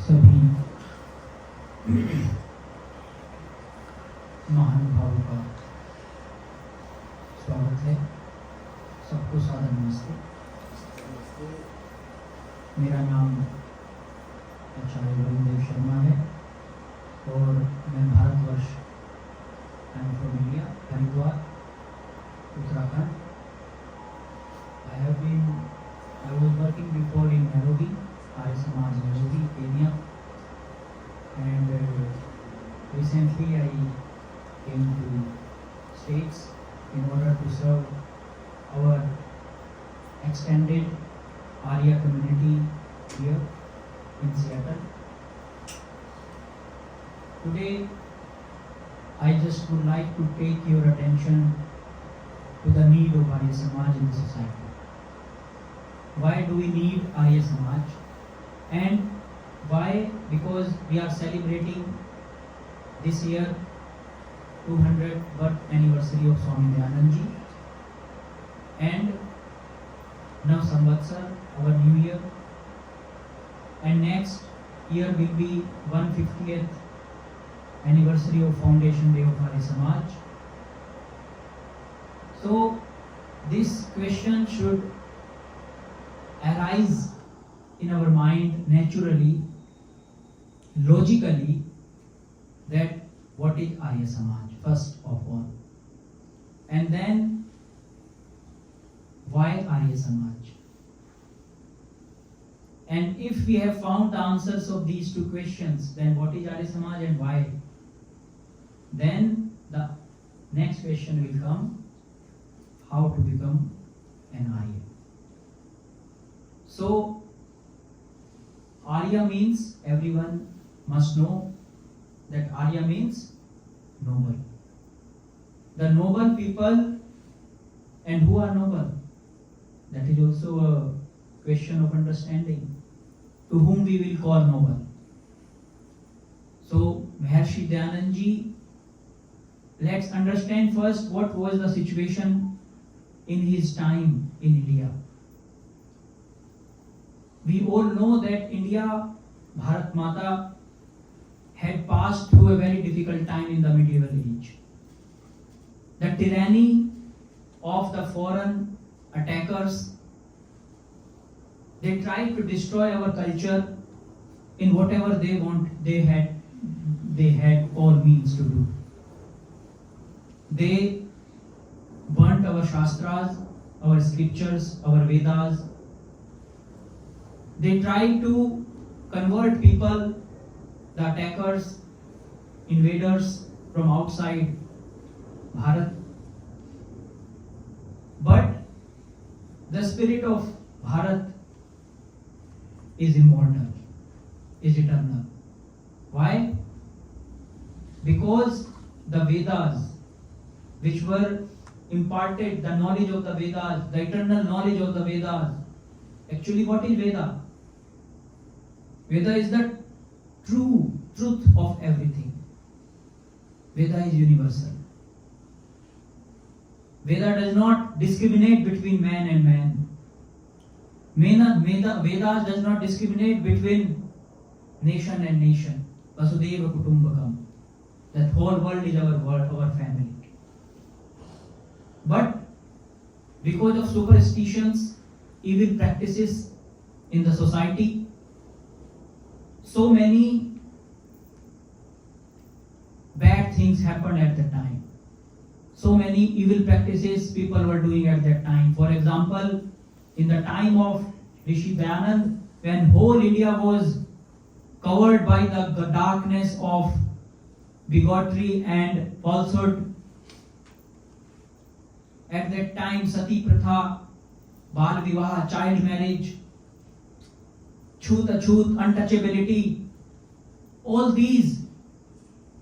सभी महानुभावों का स्वागत है। सबको सादर नमस्ते। मेरा नाम आचार्य वरुण शर्मा है और मैं Bharatvarsh from India, Haridwar, Uttarakhand. I was working before in Nairobi, Arya Samaj Nairobi, Kenya, and recently I came to States in order to serve our extended Arya community here in Seattle. Today, I just would like to take your attention to the need of Arya Samaj in the society. Why do we need Arya Samaj? And why? Because we are celebrating this year 200th birth anniversary of Swami Dayanandji, and now Samvatsar, our new year, and next year will be 150th anniversary of Foundation Day of Arya Samaj. So this question should arise in our mind naturally, logically, that what is Arya Samaj first of all, and then why Arya Samaj. And if we have found the answers of these two questions, then what is Arya Samaj and why, then the next question will come: how to become an Arya. So, Arya means, everyone must know that Arya means noble. The noble people, and who are noble? That is also a question of understanding. To whom we will call noble? So, Maharshi Dayanandji, let's understand first what was the situation in his time in India. We all know that India, Bharat Mata, had passed through a very difficult time in the medieval age. The tyranny of the foreign attackers, they tried to destroy our culture in whatever they want. They had all means to do. They burnt our Shastras, our scriptures, our Vedas. They tried to convert people, the attackers, invaders from outside Bharat. But the spirit of Bharat is immortal, is eternal. Why? Because the Vedas, which were imparted, the knowledge of the Vedas, the eternal knowledge of the Vedas. Actually, what is Veda? Veda is the truth of everything. Veda is universal. Veda does not discriminate between man and man. Vedas does not discriminate between nation and nation. Vasudeva Kutumbakam. That whole world is our world, our family. But because of superstitions, evil practices in the society, so many bad things happened at the time. So many evil practices people were doing at that time. For example, in the time of Rishi Dayanand, when whole India was covered by the darkness of bigotry and falsehood, at that time Sati Pratha, Bal Vivaha, child marriage, Chhoot-achhoot, untouchability, all these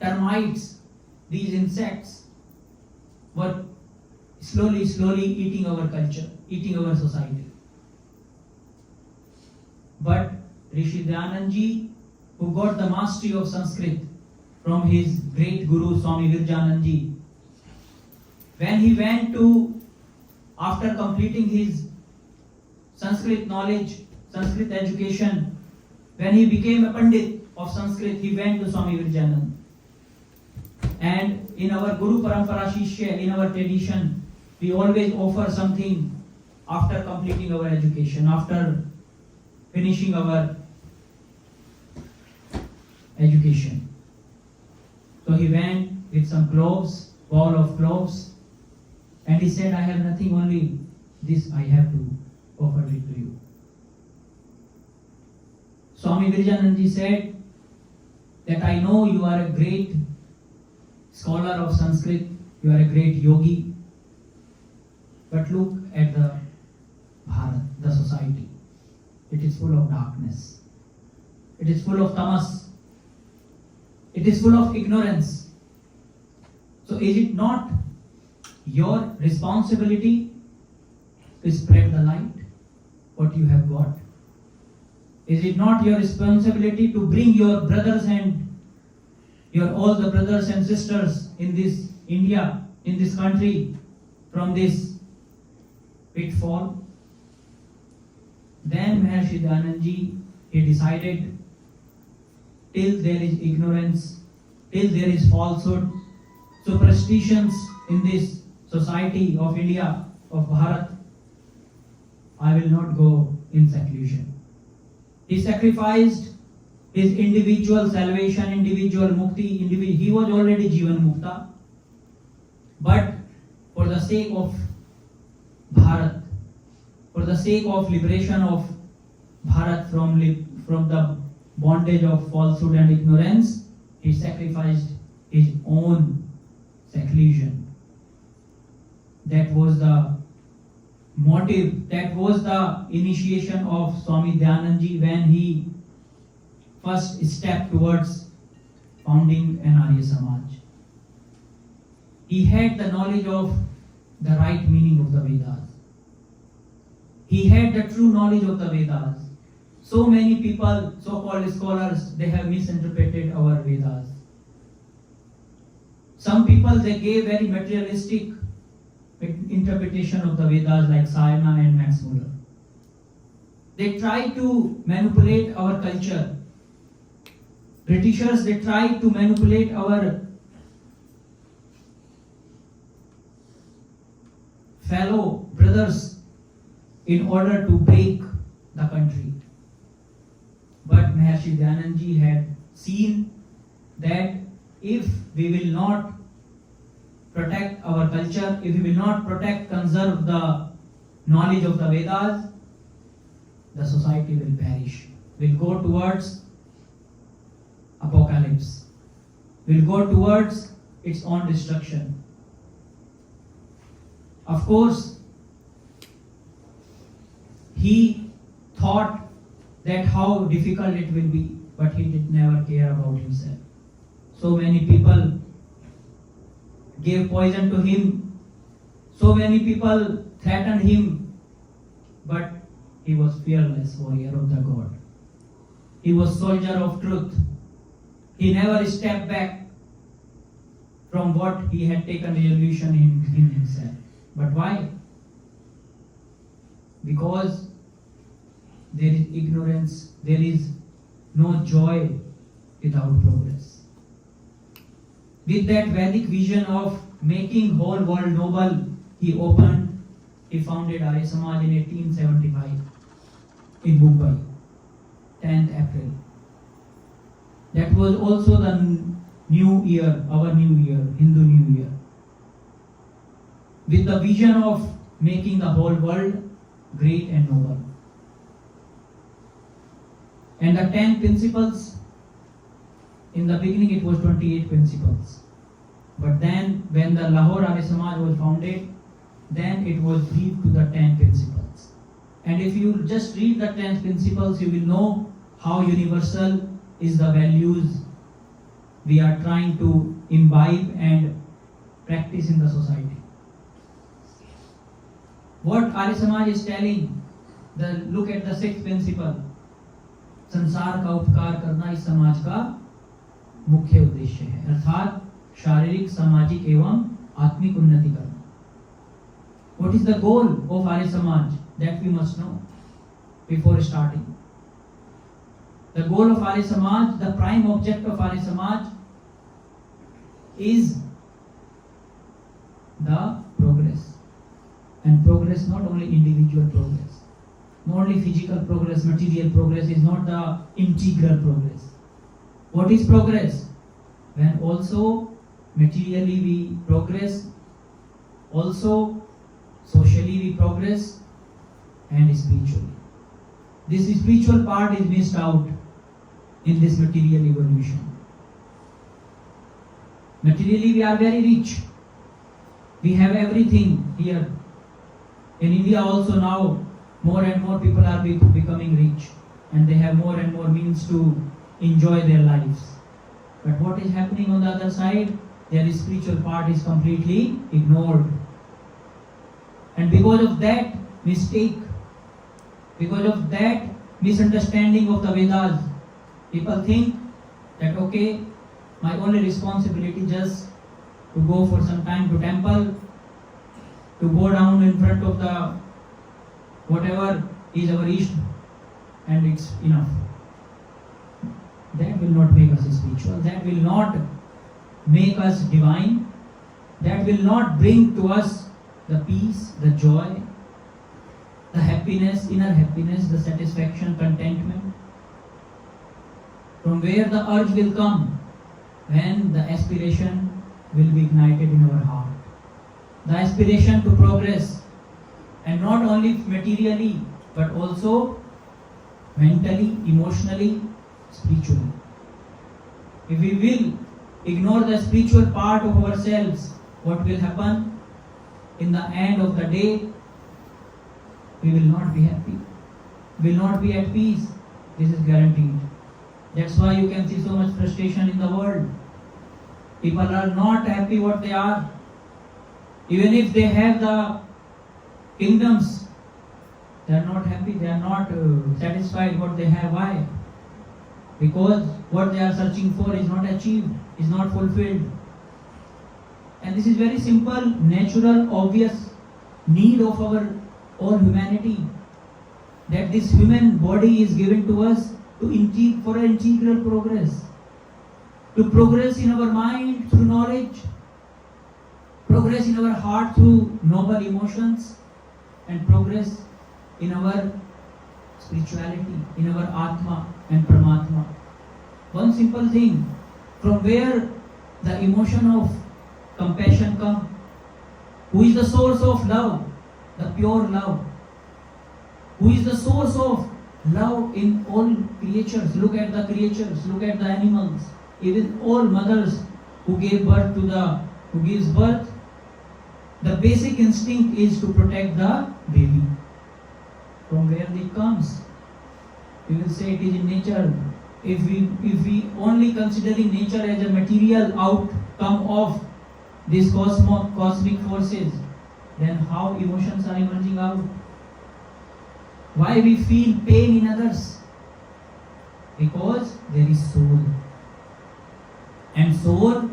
termites, these insects were slowly eating our culture, eating our society. But Rishi Dayanandji, who got the mastery of Sanskrit from his great guru Swami Virjanandji, when he went to, after completing his Sanskrit knowledge, Sanskrit education, when he became a Pandit of Sanskrit, he went to Swami Vivekananda. And in our Guru Parampara Shishya, in our tradition, we always offer something after completing our education, after finishing our education. So he went with some cloves, ball of cloves, and he said, I have nothing, only this I have to offer it to you. Swami Vivekananda said that I know you are a great scholar of Sanskrit, you are a great yogi, but look at the Bharat, the society. It is full of darkness. It is full of tamas. It is full of ignorance. So is it not your responsibility to spread the light, what you have got? Is it not your responsibility to bring your brothers and all the brothers and sisters in this India, in this country, from this pitfall? Then Maharshi Dayanandji, he decided, till there is ignorance, till there is falsehood, superstitions in this society of India, of Bharat, I will not go in seclusion. He sacrificed his individual salvation, individual mukti, he was already Jivan Mukta. But for the sake of Bharat, for the sake of liberation of Bharat from the bondage of falsehood and ignorance, he sacrificed his own seclusion. That was the motive, that was the initiation of Swami Dayanandji when he first stepped towards founding an Arya Samaj. He had the knowledge of the right meaning of the Vedas. He had the true knowledge of the Vedas. So many people, so-called scholars, they have misinterpreted our Vedas. Some people, they gave very materialistic interpretation of the Vedas like Sharma and Max Muller. They tried to manipulate our culture. Britishers, they tried to manipulate our fellow brothers in order to break the country. But Maharshi Dayanandji had seen that if we will not protect our culture, if we will not conserve the knowledge of the Vedas, the society will perish, will go towards apocalypse, will go towards its own destruction. Of course, he thought that how difficult it will be, but he did never care about himself. So many people gave poison to him, so many people threatened him, but he was fearless warrior of the God. He was soldier of truth. He never stepped back from what he had taken resolution in himself. But why? Because there is ignorance, there is no joy without progress. With that Vedic vision of making whole world noble, he founded Arya Samaj in 1875 in Mumbai, 10th April. That was also the new year, our new year, Hindu New Year. With the vision of making the whole world great and noble. And the 10 principles, in the beginning it was 28 principles. But then when the Lahore Arya Samaj was founded, then it was briefed to the 10 principles. And if you just read the 10 principles, you will know how universal is the values we are trying to imbibe and practice in the society. What Arya Samaj is telling, look at the 6th principle. संसार का उपकार करना इस समाज का मुख्य उद्देश्य है, अर्थात शारीरिक, सामाजिक एवं आत्मिक उन्नति करना. What is the goal of Arya Samaj? That we must know before starting. The goal of Arya Samaj, the prime object of Arya Samaj is the progress. And progress, not only individual progress, not only physical progress, material progress, is not the integral progress. What is progress? When also materially we progress, also socially we progress, and spiritually. This spiritual part is missed out in this material evolution. Materially we are very rich. We have everything here. In India also now, more and more people are becoming rich, and they have more and more means to enjoy their lives. But what is happening on the other side? Their spiritual part is completely ignored. And because of that mistake, because of that misunderstanding of the Vedas, people think that okay, my only responsibility just to go for some time to temple, to go down in front of the whatever is our Ishta, and it's enough. That will not make us spiritual. That will not make us divine. That will not bring to us the peace, the joy, the happiness, inner happiness, the satisfaction, contentment. From where the urge will come? When the aspiration will be ignited in our heart. The aspiration to progress, and not only materially, but also mentally, emotionally, spiritually. If we will ignore the spiritual part of ourselves, what will happen? In the end of the day, we will not be happy. We will not be at peace. This is guaranteed. That's why you can see so much frustration in the world. People are not happy what they are. Even if they have the kingdoms, they are not happy, they are not satisfied what they have. Why? Because what they are searching for is not achieved, is not fulfilled. And this is very simple, natural, obvious need of our all humanity. That this human body is given to us for integral progress. To progress in our mind through knowledge, progress in our heart through noble emotions, and progress in our spirituality, in our Atma and Paramatma. One simple thing, from where the emotion of compassion comes? Who is the source of love? The pure love. Who is the source of love in all creatures? Look at the creatures, look at the animals, even all mothers who gives birth, the basic instinct is to protect the baby. From where it comes? We will say it is in nature. If we only considering nature as a material outcome of these cosmic forces, then how emotions are emerging out? Why we feel pain in others? Because there is soul. And soul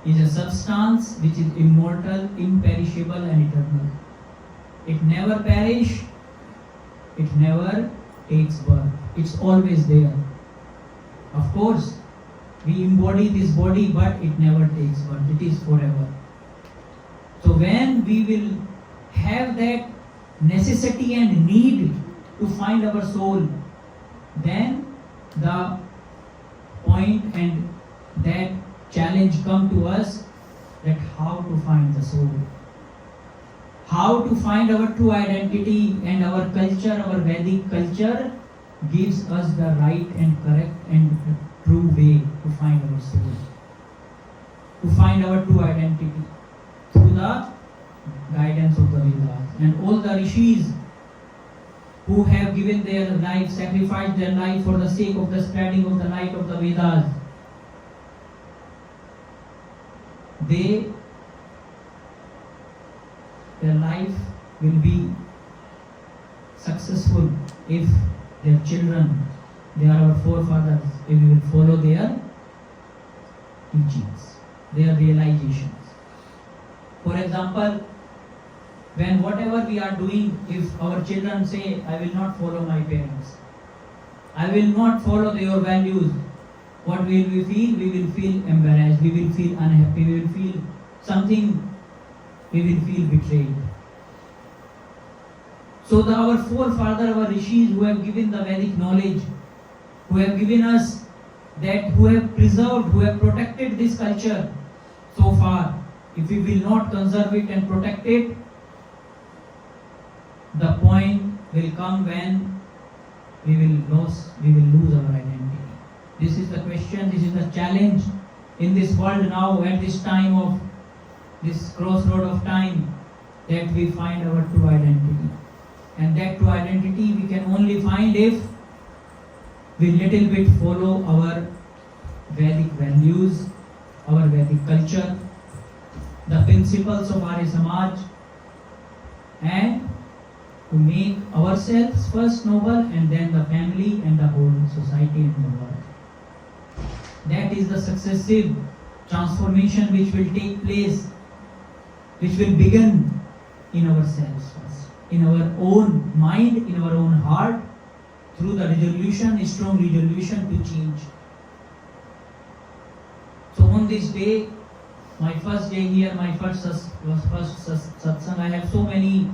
is a substance which is immortal, imperishable and eternal. It never perishes, it never takes birth. It's always there. Of course, we embody this body, but it never takes birth. It is forever. So when we will have that necessity and need to find our soul, then the point and that challenge come to us, that how to find the soul, how to find our true identity. And our culture, our Vedic culture gives us the right and correct and true way to find our soul, to find our true identity through the guidance of the Vedas. And all the rishis who have given their life, sacrificed their life for the sake of the spreading of the light of the Vedas, their life will be successful if their children, they are our forefathers, if we will follow their teachings, their realizations. For example, when whatever we are doing, if our children say, I will not follow my parents, I will not follow your values. What will we feel? We will feel embarrassed, we will feel unhappy, we will feel something, we will feel betrayed. So our forefathers, our rishis who have given the Vedic knowledge, who have given us that, who have preserved, who have protected this culture so far, if we will not conserve it and protect it, the point will come when we will lose our identity. This is the question, this is the challenge in this world now, at this time of this crossroad of time, that we find our true identity. And that true identity we can only find if we little bit follow our Vedic values, our Vedic culture, the principles of Arya Samaj, and to make ourselves first noble and then the family and the whole society and the world. That is the successive transformation which will take place, which will begin in ourselves first, in our own mind, in our own heart, through the resolution, strong resolution to change. So on this day, my first day here, my first satsang, I have so many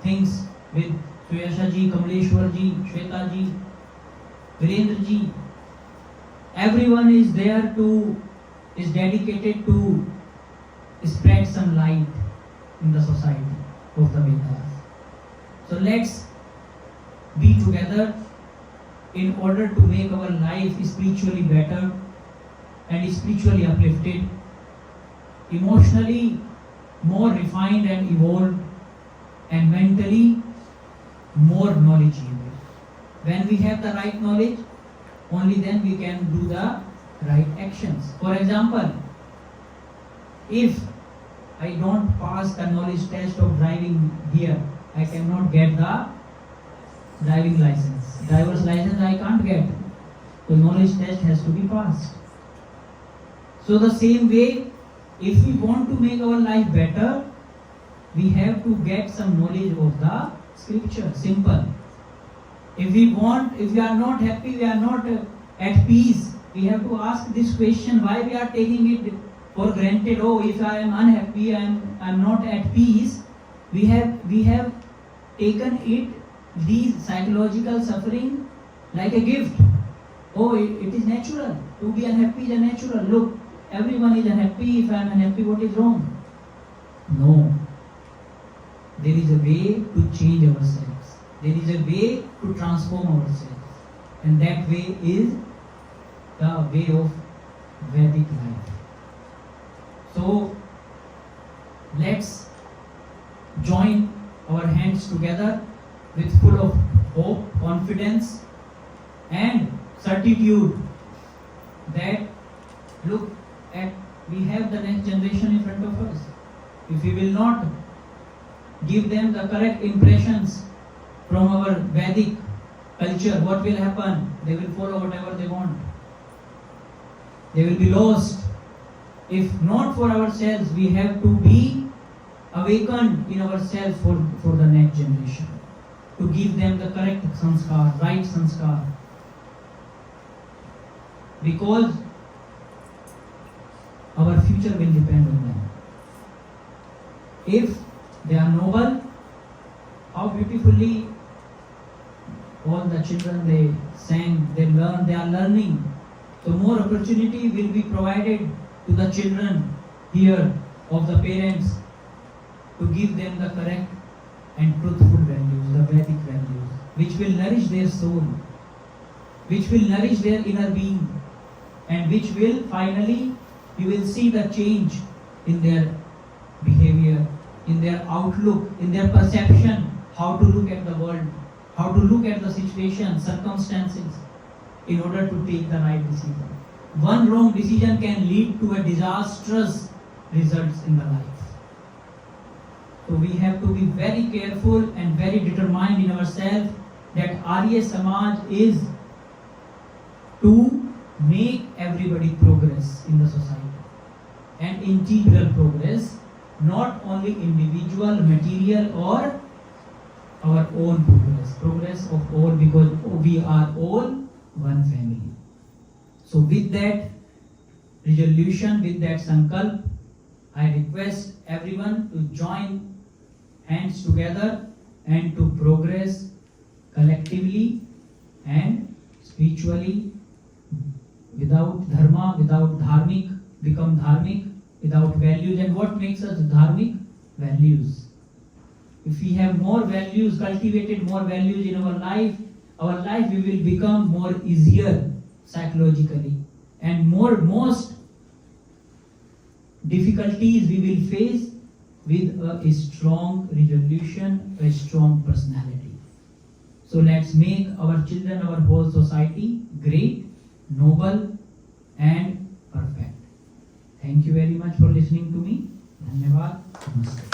things with Suyasha ji, Kamleshwar ji, Shweta ji, Virendra ji. Everyone is there is dedicated to spread some light in the society of the Vedas. So let's be together in order to make our life spiritually better and spiritually uplifted, emotionally more refined and evolved, and mentally more knowledgeable. When we have the right knowledge, only then we can do the right actions. For example, if I don't pass the knowledge test of driving here, I cannot get the driving license. Driver's license I can't get. The knowledge test has to be passed. So the same way, if we want to make our life better, we have to get some knowledge of the scripture. Simple. If we are not happy, we are not at peace, we have to ask this question, why we are taking it for granted. Oh, if I am unhappy, I am not at peace. We have taken it, these psychological suffering, like a gift. Oh, it is natural. To be unhappy is natural. Look, everyone is unhappy. If I am unhappy, what is wrong? No. There is a way to change ourselves. There is a way to transform ourselves. And that way is the way of Vedic life. So, let's join our hands together with full of hope, confidence and certitude that we have the next generation in front of us. If we will not give them the correct impressions from our Vedic culture, what will happen? They will follow whatever they want. They will be lost. If not for ourselves, we have to be awakened in ourselves for the next generation, to give them the correct sanskar, right sanskar. Because our future will depend on them. If they are noble, how beautifully all the children, they sang, they learned, they are learning. So more opportunity will be provided to the children here of the parents to give them the correct and truthful values, the Vedic values, which will nourish their soul, which will nourish their inner being, and which will finally, you will see the change in their behavior, in their outlook, in their perception, how to look at the world, how to look at the situation, circumstances, in order to take the right decision. One wrong decision can lead to a disastrous results in the life. So we have to be very careful and very determined in ourselves that Arya Samaj is to make everybody progress in the society, and integral progress, not only individual, material or our own progress of all, because we are all one family. So with that resolution, with that sankalp, I request everyone to join hands together and to progress collectively and spiritually. Without dharma, without dharmic, become dharmic, without values. And what makes us dharmic? Values. If we have more values, cultivated more values in our life we will become more easier psychologically, and most difficulties we will face with a strong resolution, a strong personality. So let's make our children, our whole society great, noble and perfect. Thank you very much for listening to me. Dhanyavad. Namaste.